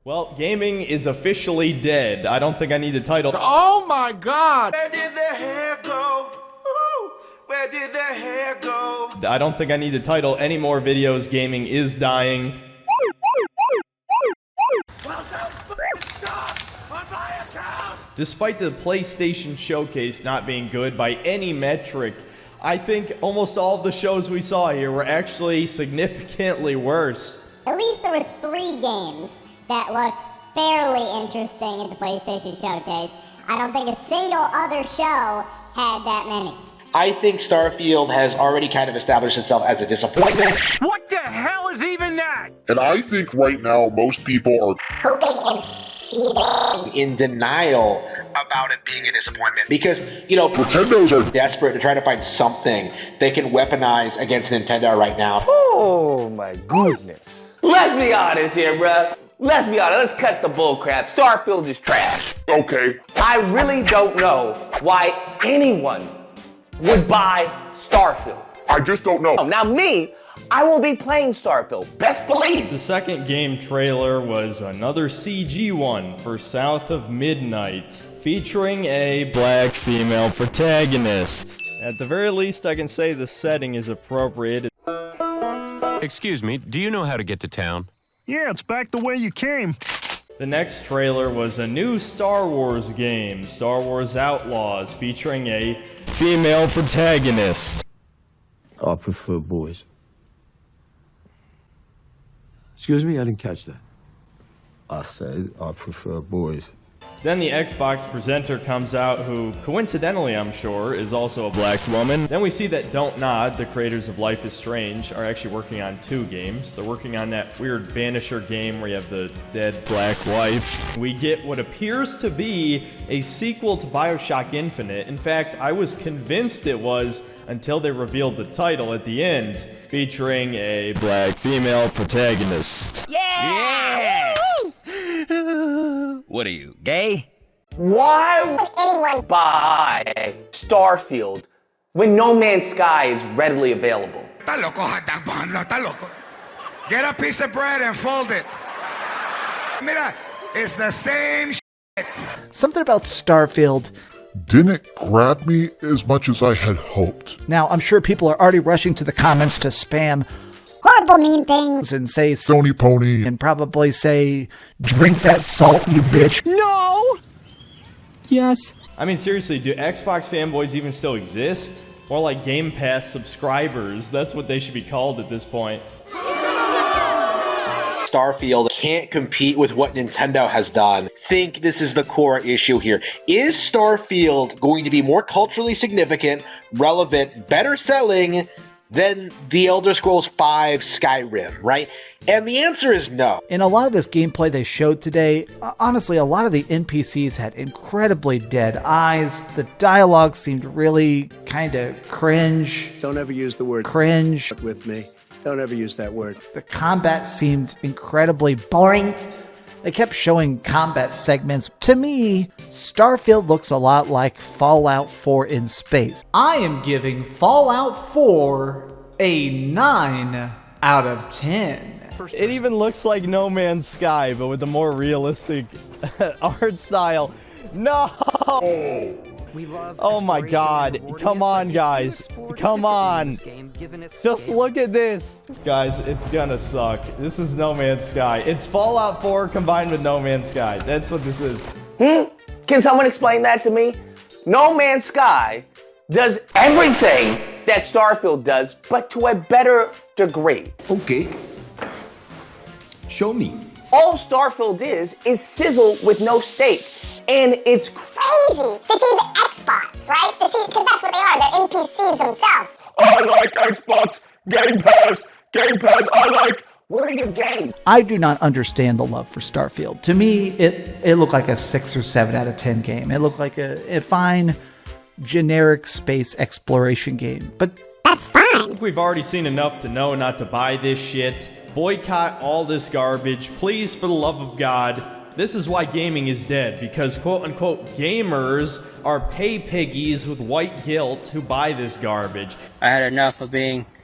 Well, gaming is officially dead. I don't think I need a title. Oh my God! Where did their hair go? Ooh, where did their hair go? I don't think I need a title. Any more videos, gaming is dying. Despite the PlayStation showcase not being good by any metric, I think almost all of the shows we saw here were actually significantly worse. At least there was 3 games that looked fairly interesting at the PlayStation showcase. I don't think a single other show had that many. I think Starfield has already kind of established itself as a disappointment. What the hell is even that? And I think right now most people are Hoping and seething. In denial about it being a disappointment because, you know, Nintendos are desperate to try to find something they can weaponize against Nintendo right now. Oh my goodness. Let's be honest here, bruh. Let's be honest. Let's cut the bull crap. Starfield is trash. okay. I really don't know why anyone would buy Starfield. I just don't know. Now me, I will be playing Starfield. Best believe. The second game trailer was another CG one for South of Midnight, featuring a black female protagonist. At the very least, I can say the setting is appropriate. Excuse me, do you know how to get to town? Yeah, it's back the way you came. The next trailer was a new Star Wars game, Star Wars Outlaws, featuring a female protagonist. I prefer boys. Excuse me, I didn't catch that. I said I prefer boys. Then the Xbox presenter comes out who, coincidentally I'm sure, is also a black woman. Then we see that Don't Nod, the creators of Life is Strange, are actually working on 2 games. They're working on that weird Vanisher game where you have the dead black wife. We get what appears to be a sequel to BioShock Infinite. In fact, I was convinced it was until they revealed the title at the end, featuring a black female protagonist. Yeah! What are you, gay? Why would anyone buy Starfield when No Man's Sky is readily available? Está loco, hot dog bundle, está loco. Get a piece of bread and fold it. Mira, it's the same shit. Something about Starfield didn't grab me as much as I had hoped. Now, I'm sure people are already rushing to the comments to spam Horrible mean things. and say Sony pony. and probably say, drink that salt, you bitch. No! Yes. I mean, seriously, do Xbox fanboys even still exist? More like Game Pass subscribers. That's what they should be called at this point. Starfield can't compete with what Nintendo has done. Think this is the core issue here. Is Starfield going to be more culturally significant, relevant, better selling than The Elder Scrolls V Skyrim, right? And the answer is no. In a lot of this gameplay they showed today, honestly, a lot of the NPCs had incredibly dead eyes. The dialogue seemed really kind of cringe. Don't ever use the word Cringe. with me. Don't ever use that word. The combat seemed incredibly boring. They kept showing combat segments. To me, Starfield looks a lot like Fallout 4 in space. I am giving Fallout 4 a 9 out of 10. It even looks like No Man's Sky, but with a more realistic art style. No! Oh my god. Come on, guys. Come on. Just look at this. Guys, it's gonna suck. This is No Man's Sky. It's Fallout 4 combined with No Man's Sky. That's what this is. Can someone explain that to me? No Man's Sky does everything that Starfield does, but to a better degree. Okay. Show me. All Starfield is sizzle with no steak. And it's Crazy to see the Xbox, right? To see, because that's what they are. They're NPCs themselves. I like Xbox, Game Pass, I like. where are your games? I do not understand the love for Starfield. To me, it looked like a 6 or 7 out of 10 game. It looked like a fine, generic space exploration game. But That's fine. I think we've already seen enough to know not to buy this shit. Boycott all this garbage. Please, for the love of God. This is why gaming is dead, because quote-unquote gamers are pay piggies with white guilt who buy this garbage. I had enough of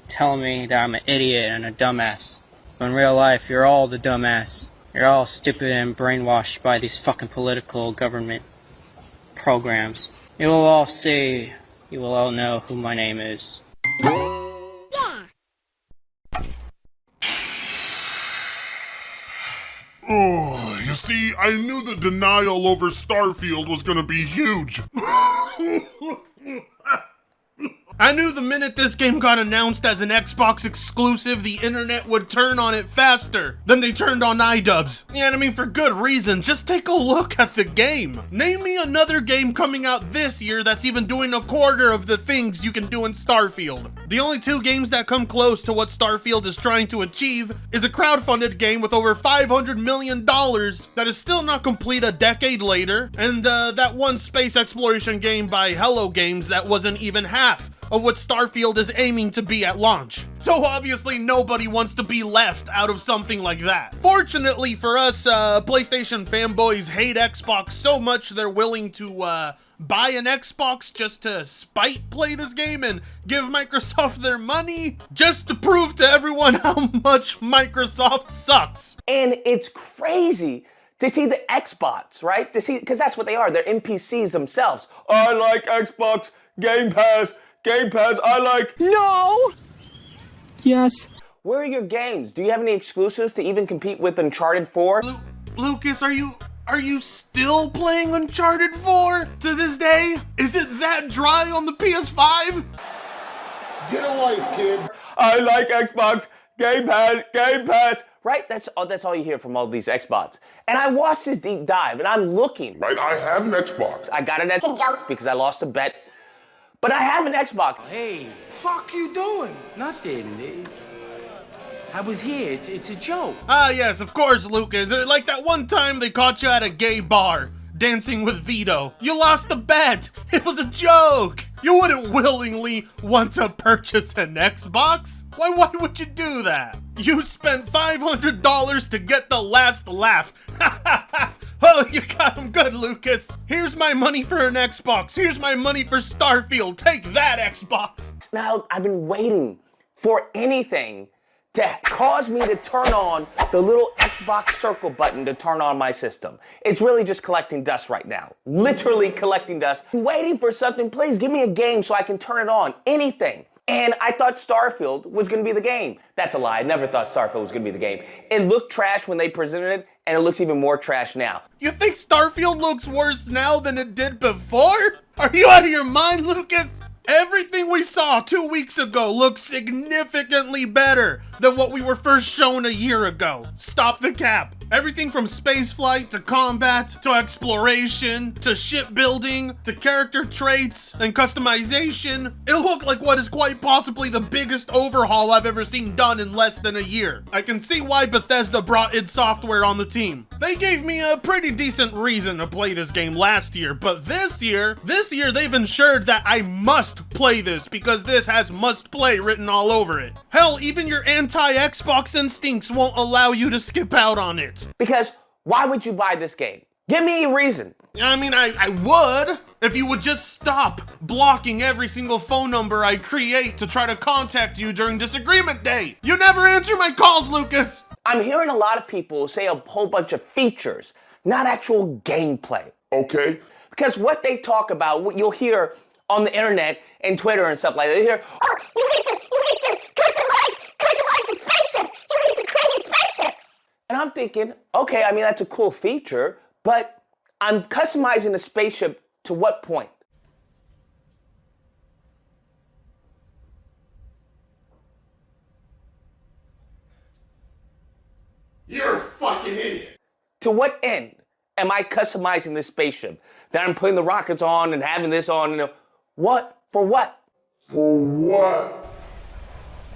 telling me that I'm an idiot and a dumbass. When in real life, you're all the dumbass. You're all stupid and brainwashed by these fucking political government programs. You will all see, you will all know who my name is. Oh, you see, I knew the denial over Starfield was gonna be huge. I knew the minute this game got announced as an Xbox exclusive, the internet would turn on it faster than they turned on iDubbbz. Yeah, and I mean, for good reason. Just take a look at the game. Name me another game coming out this year that's even doing a quarter of the things you can do in Starfield. The only two games that come close to what Starfield is trying to achieve is a crowdfunded game with over $500 million that is still not complete a decade later, and that one space exploration game by Hello Games that wasn't even half of what Starfield is aiming to be at launch. So obviously nobody wants to be left out of something like that. Fortunately for us, PlayStation fanboys hate Xbox so much they're willing to buy an Xbox just to spite play this game and give Microsoft their money just to prove to everyone how much Microsoft sucks. And it's crazy to see the Xbox, right? To see, because that's what they are. They're NPCs themselves. I like Xbox, Game Pass, I like... No! Yes. Where are your games? Do you have any exclusives to even compete with Uncharted 4? Lucas, are you still playing Uncharted 4 to this day? Is it that dry on the PS5? Get a life, kid. I like Xbox, Game Pass. Right? That's all you hear from all these Xbox. And I watched this deep dive, and I'm looking. Right, I have an Xbox. I got an Xbox because I lost a bet. But I have an Xbox. Hey, fuck you doing? Nothing. I was here. It's a joke. Ah, yes, of course, Lucas. Like that one time they caught you at a gay bar, dancing with Vito. You lost the bet. It was a joke. You wouldn't willingly want to purchase an Xbox? Why would you do that? You spent $500 to get the last laugh. Oh, you got him good, Lucas. Here's my money for an Xbox. Here's my money for Starfield. Take that, Xbox. Now, I've been waiting for anything to cause me to turn on the little Xbox circle button to turn on my system. It's really just collecting dust right now. Literally collecting dust. I'm waiting for something. Please give me a game so I can turn it on. Anything. And I thought Starfield was going to be the game. That's a lie. I never thought Starfield was going to be the game. It looked trash when they presented it, and it looks even more trash now. You think Starfield looks worse now than it did before? Are you out of your mind, Lucas? Everything we saw 2 weeks ago looks significantly better than what we were first shown a year ago. Stop the cap. Everything from spaceflight to combat to exploration to shipbuilding to character traits and customization. It looked like what is quite possibly the biggest overhaul I've ever seen done in less than a year. I can see why Bethesda brought id Software on the team. They gave me a pretty decent reason to play this game last year, but this year they've ensured that I must play this because this has must play written all over it. Hell, even your anti-Xbox instincts won't allow you to skip out on it. Because why would you buy this game? Give me a reason. I mean, I would if you would just stop blocking every single phone number I create to try to contact you during disagreement day. You never answer my calls, Lucas. I'm hearing a lot of people say a whole bunch of features, not actual gameplay. Okay. Because what they talk about, what you'll hear on the internet and Twitter and stuff like that, you hear, oh, you need to customize the spaceship. You need to create a spaceship. And I'm thinking, okay, I mean, that's a cool feature, but I'm customizing the spaceship to what point? You're a fucking idiot. To what end am I customizing this spaceship? That I'm putting the rockets on and having this on and what? For what? For what?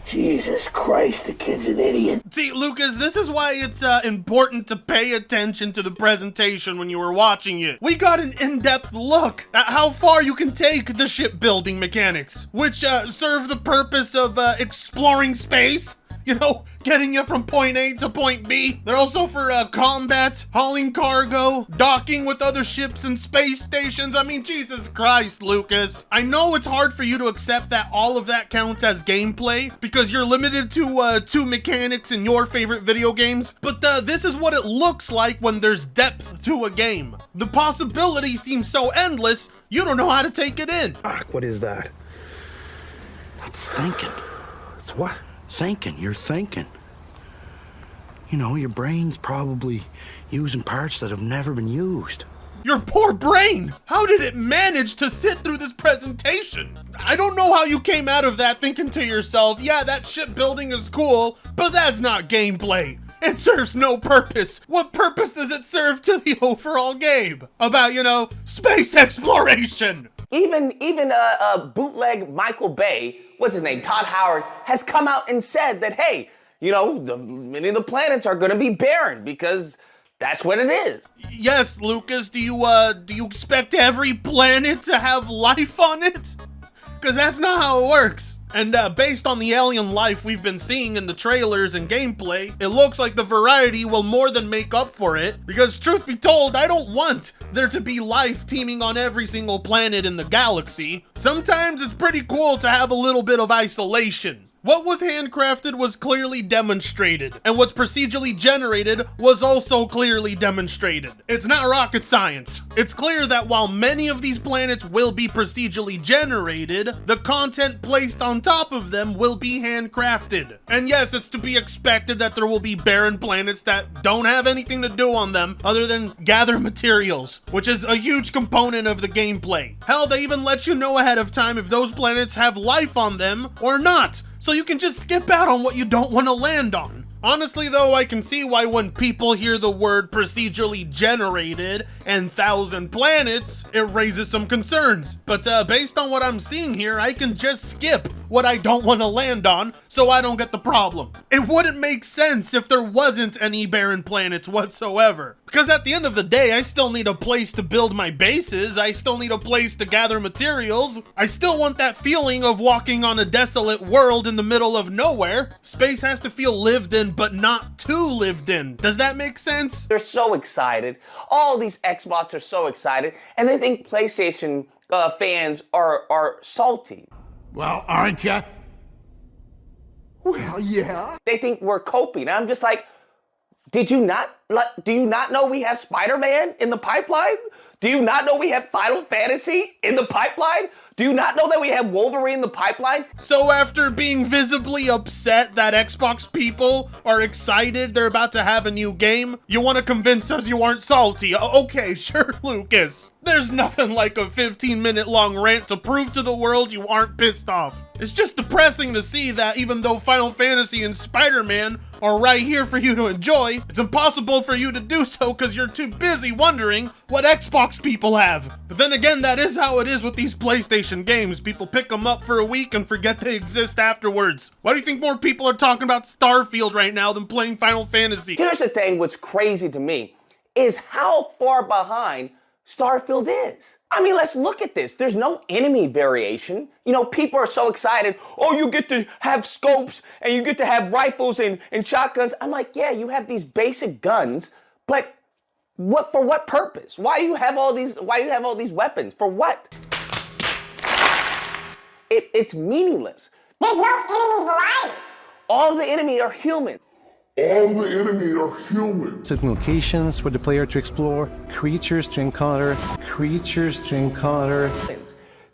Jesus Christ, the kid's an idiot. See, Lucas, this is why it's important to pay attention to the presentation when you were watching it. We got an in-depth look at how far you can take the shipbuilding mechanics, which serve the purpose of exploring space you know, getting you from point A to point B. They're also for combat, hauling cargo, docking with other ships and space stations. I mean, Jesus Christ, Lucas. I know it's hard for you to accept that all of that counts as gameplay because you're limited to 2 mechanics in your favorite video games, but this is what it looks like when there's depth to a game. The possibilities seem so endless, you don't know how to take it in. What is that? That's thinking. It's what? Thinking. You're thinking. You know, your brain's probably using parts that have never been used. Your poor brain! How did it manage to sit through this presentation? I don't know how you came out of that thinking to yourself, yeah, that shipbuilding is cool, but that's not gameplay. It serves no purpose. What purpose does it serve to the overall game? About, you know, space exploration. Even bootleg Michael Bay, what's his name, Todd Howard, has come out and said that, hey, you know, many of the planets are gonna be barren because that's what it is. Yes, Lucas, do you expect every planet to have life on it? Because that's not how it works. And based on the alien life we've been seeing in the trailers and gameplay, it looks like the variety will more than make up for it. Because truth be told, I don't want there to be life teeming on every single planet in the galaxy. Sometimes it's pretty cool to have a little bit of isolation. What was handcrafted was clearly demonstrated, and what's procedurally generated was also clearly demonstrated. It's not rocket science. It's clear that while many of these planets will be procedurally generated, the content placed on top of them will be handcrafted. And yes, it's to be expected that there will be barren planets that don't have anything to do on them other than gather materials, which is a huge component of the gameplay. Hell, they even let you know ahead of time if those planets have life on them or not, so you can just skip out on what you don't want to land on. Honestly though, I can see why when people hear the word procedurally generated and 1,000 planets, it raises some concerns. But based on what I'm seeing here, I can just skip what I don't want to land on so I don't get the problem. It wouldn't make sense if there wasn't any barren planets whatsoever. Because at the end of the day, I still need a place to build my bases, I still need a place to gather materials, I still want that feeling of walking on a desolate world in the middle of nowhere. Space has to feel lived in, but not too lived in. Does that make sense? They're so excited. All these Xbox are so excited, and they think PlayStation fans are salty. Well, aren't ya? Well, yeah. They think we're coping. And I'm just like, do you not know we have Spider-Man in the pipeline? Do you not know we have Final Fantasy in the pipeline? Do you not know that we have Wolverine in the pipeline? So after being visibly upset that Xbox people are excited they're about to have a new game, you want to convince us you aren't salty? Okay, sure, Lucas. There's nothing like a 15-minute long rant to prove to the world you aren't pissed off. It's just depressing to see that even though Final Fantasy and Spider-Man are right here for you to enjoy, it's impossible for you to do so because you're too busy wondering what Xbox people have. But then again, that is how it is with these PlayStation games. People pick them up for a week and forget they exist afterwards. Why do you think more people are talking about Starfield right now than playing Final Fantasy? Here's the thing, what's crazy to me is how far behind Starfield is. I mean, let's look at this. There's no enemy variation. You know, people are so excited. Oh, you get to have scopes and you get to have rifles and shotguns. I'm like, yeah, you have these basic guns, but for what purpose? Why do you have all these weapons? For what? It's meaningless. There's no enemy variety. All the enemy are human. All the enemy are human. Certain locations for the player to explore, creatures to encounter.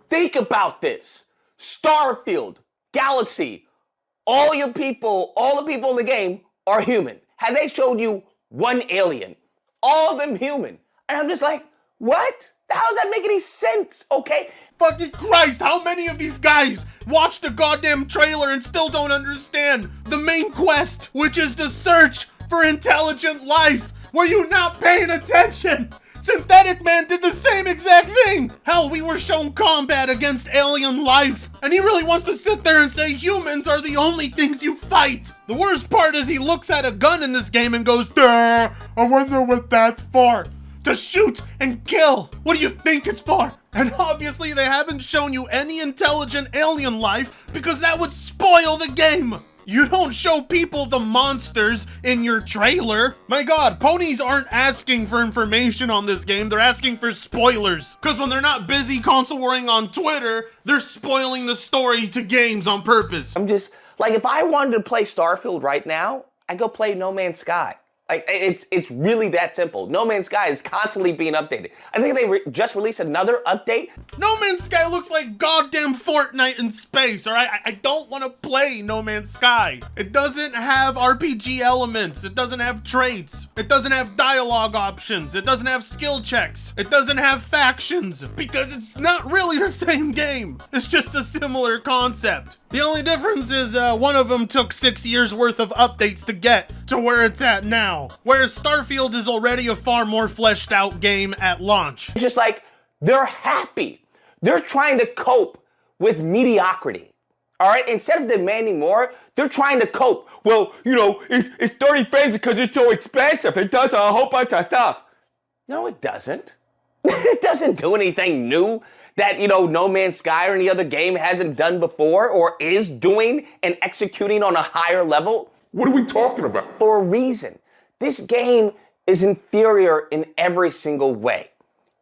Think about this. Starfield, Galaxy, all the people in the game are human. Have they showed you one alien? All of them human. And I'm just like, what? How does that make any sense, okay? Fucking Christ, how many of these guys watched the goddamn trailer and still don't understand the main quest, which is the search for intelligent life? Were you not paying attention? Synthetic Man did the same exact thing! Hell, we were shown combat against alien life, and he really wants to sit there and say humans are the only things you fight! The worst part is he looks at a gun in this game and goes, duh, I wonder what that's for. To shoot and kill! What do you think it's for? And obviously they haven't shown you any intelligent alien life because that would spoil the game! You don't show people the monsters in your trailer. My god, ponies aren't asking for information on this game, they're asking for spoilers. Cause when they're not busy console warring on Twitter, they're spoiling the story to games on purpose. I'm just, like, if I wanted to play Starfield right now, I'd go play No Man's Sky. Like, it's really that simple. No Man's Sky is constantly being updated. I think they just released another update. No Man's Sky looks like goddamn Fortnite in space, alright? I don't want to play No Man's Sky. It doesn't have RPG elements. It doesn't have traits. It doesn't have dialogue options. It doesn't have skill checks. It doesn't have factions, because it's not really the same game. It's just a similar concept. The only difference is one of them took 6 years worth of updates to get to where it's at now. Whereas Starfield is already a far more fleshed out game at launch. It's just like, they're happy. They're trying to cope with mediocrity. All right, instead of demanding more, they're trying to cope. Well, you know, it's 30 frames because it's so expensive. It does a whole bunch of stuff. No, it doesn't. It doesn't do anything new that, you know, No Man's Sky or any other game hasn't done before or is doing and executing on a higher level. What are we talking about? For a reason. This game is inferior in every single way.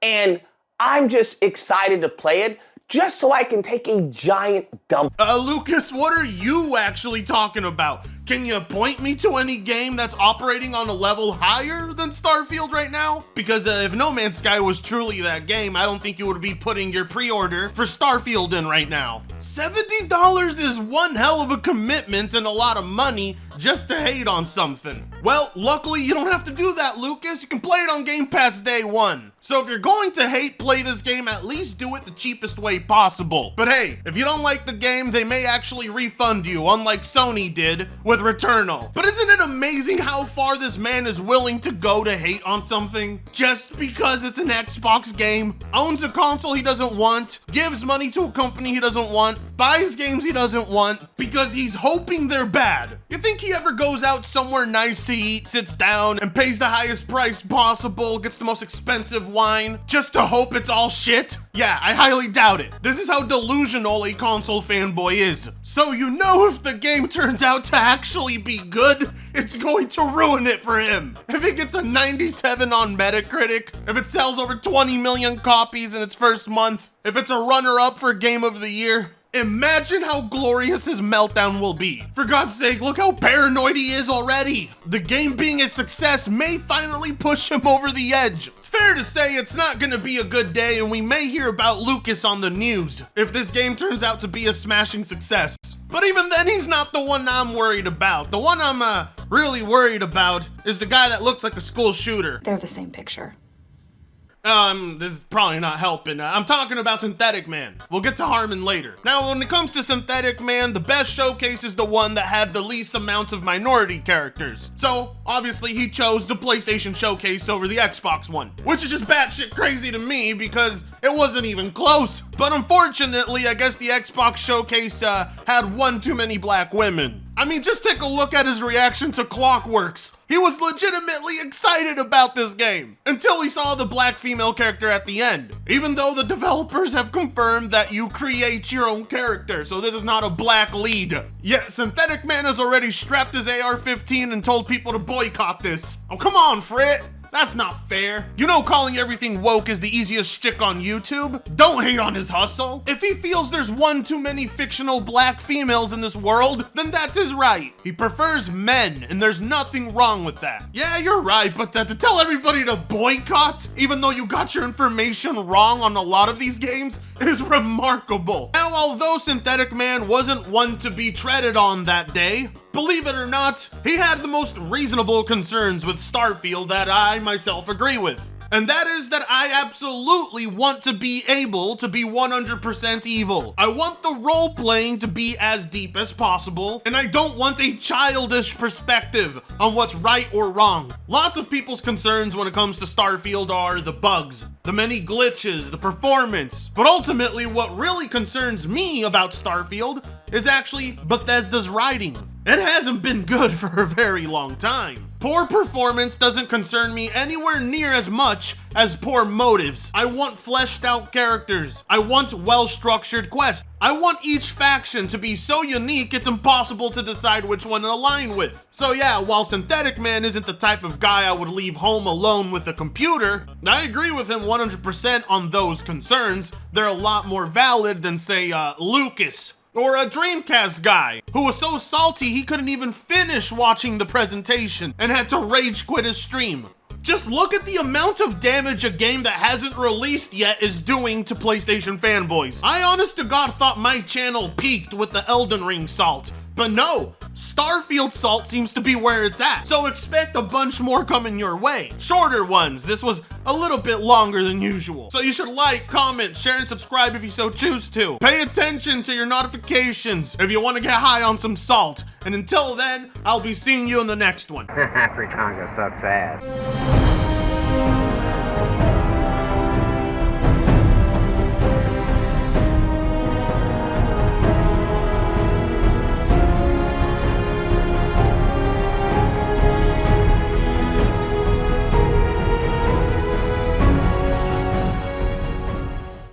And I'm just excited to play it just so I can take a giant dump. Lucas, what are you actually talking about? Can you point me to any game that's operating on a level higher than Starfield right now? Because if No Man's Sky was truly that game, I don't think you would be putting your pre-order for Starfield in right now. $70 is one hell of a commitment and a lot of money just to hate on something. Well, luckily you don't have to do that, Lucas. You can play it on Game Pass day one. So if you're going to hate play this game, at least do it the cheapest way possible. But hey, if you don't like the game, they may actually refund you, unlike Sony did with Returnal. But isn't it amazing how far this man is willing to go to hate on something? Just because it's an Xbox game, owns a console he doesn't want, gives money to a company he doesn't want, buys games he doesn't want, because he's hoping they're bad. You think he ever goes out somewhere nice to eat, sits down, and pays the highest price possible, gets the most expensive wine, just to hope it's all shit? Yeah, I highly doubt it. This is how delusional a console fanboy is. So you know if the game turns out to actually be good, it's going to ruin it for him. If it gets a 97 on Metacritic, if it sells over 20 million copies in its first month, if it's a runner-up for Game of the Year, imagine how glorious his meltdown will be. For God's sake, look how paranoid he is already. The game being a success may finally push him over the edge. It's fair to say it's not gonna be a good day, and we may hear about Lucas on the news if this game turns out to be a smashing success. But even then, he's not the one I'm worried about. The one I'm really worried about is the guy that looks like a school shooter. They're the same picture. This is probably not helping. I'm talking about Synthetic Man. We'll get to Harmon later. Now, when it comes to Synthetic Man, the best showcase is the one that had the least amount of minority characters. So, obviously, he chose the PlayStation Showcase over the Xbox one, which is just batshit crazy to me because it wasn't even close. But unfortunately, I guess the Xbox Showcase had one too many black women. I mean, just take a look at his reaction to Clockworks. He was legitimately excited about this game until he saw the black female character at the end. Even though the developers have confirmed that you create your own character, so this is not a black lead. Yet Synthetic Man has already strapped his AR-15 and told people to boycott this. Oh, come on, Frit. That's not fair. You know calling everything woke is the easiest shtick on YouTube? Don't hate on his hustle. If he feels there's one too many fictional black females in this world, then that's his right. He prefers men, and there's nothing wrong with that. Yeah, you're right, but to tell everybody to boycott, even though you got your information wrong on a lot of these games, is remarkable. Now, although Synthetic Man wasn't one to be treaded on that day, believe it or not, he had the most reasonable concerns with Starfield that I myself agree with. And that is that I absolutely want to be able to be 100% evil. I want the role-playing to be as deep as possible, and I don't want a childish perspective on what's right or wrong. Lots of people's concerns when it comes to Starfield are the bugs, the many glitches, the performance, but ultimately what really concerns me about Starfield is actually Bethesda's writing. It hasn't been good for a very long time. Poor performance doesn't concern me anywhere near as much as poor motives. I want fleshed out characters. I want well-structured quests. I want each faction to be so unique it's impossible to decide which one to align with. So yeah, while Synthetic Man isn't the type of guy I would leave home alone with a computer, I agree with him 100% on those concerns. They're a lot more valid than, say, Lucas, or a Dreamcast guy who was so salty he couldn't even finish watching the presentation and had to rage quit his stream. Just look at the amount of damage a game that hasn't released yet is doing to PlayStation fanboys. I honest to God thought my channel peaked with the Elden Ring salt, but no, Starfield salt seems to be where it's at. So expect a bunch more coming your way. Shorter ones. This was a little bit longer than usual. So you should like, comment, share, and subscribe if you so choose to. Pay attention to your notifications if you want to get high on some salt. And until then, I'll be seeing you in the next one. Fritango sucks ass.